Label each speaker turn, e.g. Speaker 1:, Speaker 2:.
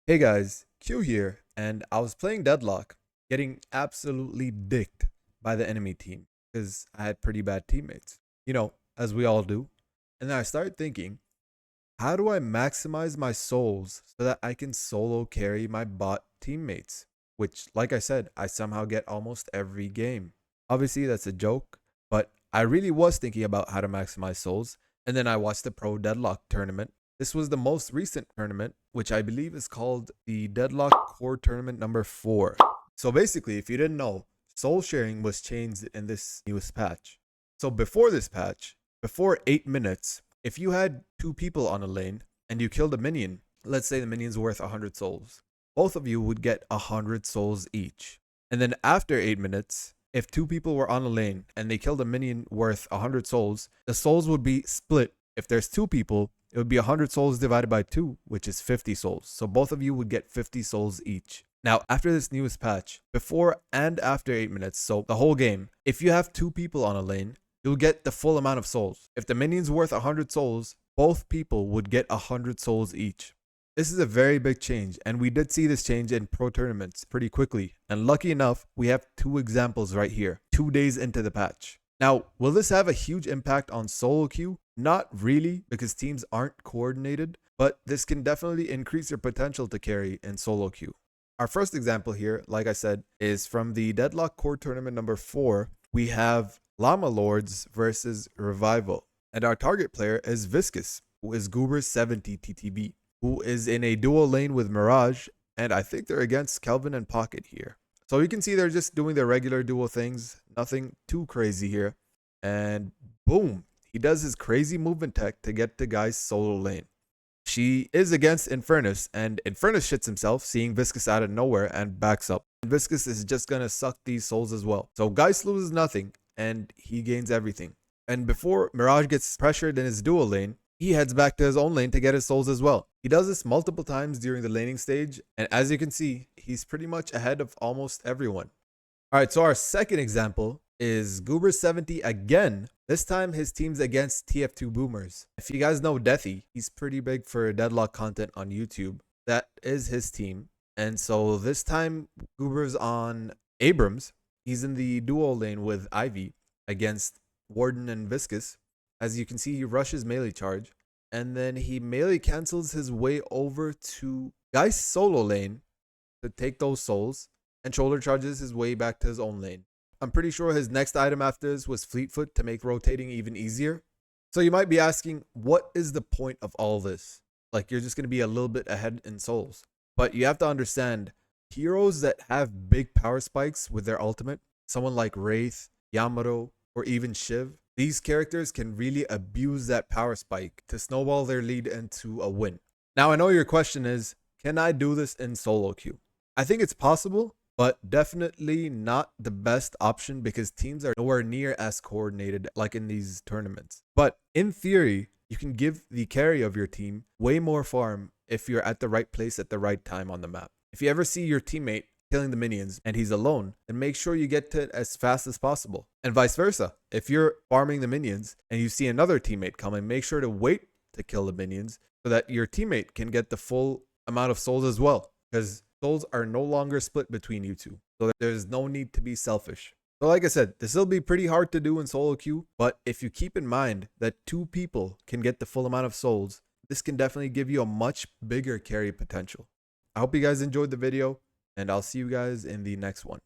Speaker 1: Hey guys, Q here, and I was playing Deadlock, getting absolutely dicked by the enemy team because I had pretty bad teammates. As we all do. And then I started thinking, how do I maximize my souls so that I can solo carry my bot teammates? Which, like I said, I somehow get almost every game. Obviously, that's a joke, but I really was thinking about how to maximize souls. And then I watched the Pro Deadlock tournament. This was the most recent tournament, which I believe is called the Deadlock Core Tournament number 4. So basically, if you didn't know, soul sharing was changed in this newest patch. So before this patch, before 8 minutes, if you had two people on a lane and you killed a minion, let's say the minion's worth 100 souls, both of you would get 100 souls each. And then after 8 minutes, if two people were on a lane and they killed a minion worth 100 souls, the souls would be split. If there's two people, it would be 100 souls divided by 2, which is 50 souls. So both of you would get 50 souls each. Now, after this newest patch, before and after 8 minutes, so the whole game, if you have two people on a lane, you'll get the full amount of souls. If the minion's worth 100 souls, both people would get 100 souls each. This is a very big change, and we did see this change in pro tournaments pretty quickly. And lucky enough, we have two examples right here, 2 days into the patch. Now, will this have a huge impact on solo queue? Not really, because teams aren't coordinated, but this can definitely increase your potential to carry in solo queue. Our first example here, like I said, is from the Deadlock Core Tournament number 4. We have Llama Lords versus Revival. And our target player is Viscous, who is Goober's 70 TTB, who is in a dual lane with Mirage, and I think they're against Kelvin and Pocket here. So you can see they're just doing their regular dual things, nothing too crazy here. And boom, he does his crazy movement tech to get to Guy's solo lane. She is against Infernus, and Infernus shits himself, seeing Viscous out of nowhere and backs up. And Viscous is just gonna suck these souls as well. So Geist loses nothing, and he gains everything. And before Mirage gets pressured in his dual lane, he heads back to his own lane to get his souls as well. He does this multiple times during the laning stage, and as you can see, he's pretty much ahead of almost everyone. Alright, so our second example is Goober70 again. This time his team's against TF2 Boomers. If you guys know Deathy, he's pretty big for Deadlock content on YouTube. That is his team. And so this time Goober's on Abrams. He's in the duo lane with Ivy against Warden and Viscous. As you can see, he rushes melee charge. And then he melee cancels his way over to Guy's solo lane to take those souls, and shoulder charges his way back to his own lane. I'm pretty sure his next item after this was Fleetfoot to make rotating even easier. So you might be asking, what is the point of all this? Like, you're just going to be a little bit ahead in souls. But you have to understand, heroes that have big power spikes with their ultimate, someone like Wraith, Yamato, or even Shiv, these characters can really abuse that power spike to snowball their lead into a win. Now, I know your question is, can I do this in solo queue? I think it's possible, but definitely not the best option because teams are nowhere near as coordinated like in these tournaments. But in theory, you can give the carry of your team way more farm if you're at the right place at the right time on the map. If you ever see your teammate killing the minions and he's alone, then make sure you get to it as fast as possible. And vice versa. If you're farming the minions and you see another teammate coming, make sure to wait to kill the minions so that your teammate can get the full amount of souls as well. Because souls are no longer split between you two. So there's no need to be selfish. So like I said, this will be pretty hard to do in solo queue, but if you keep in mind that two people can get the full amount of souls, this can definitely give you a much bigger carry potential. I hope you guys enjoyed the video, and I'll see you guys in the next one.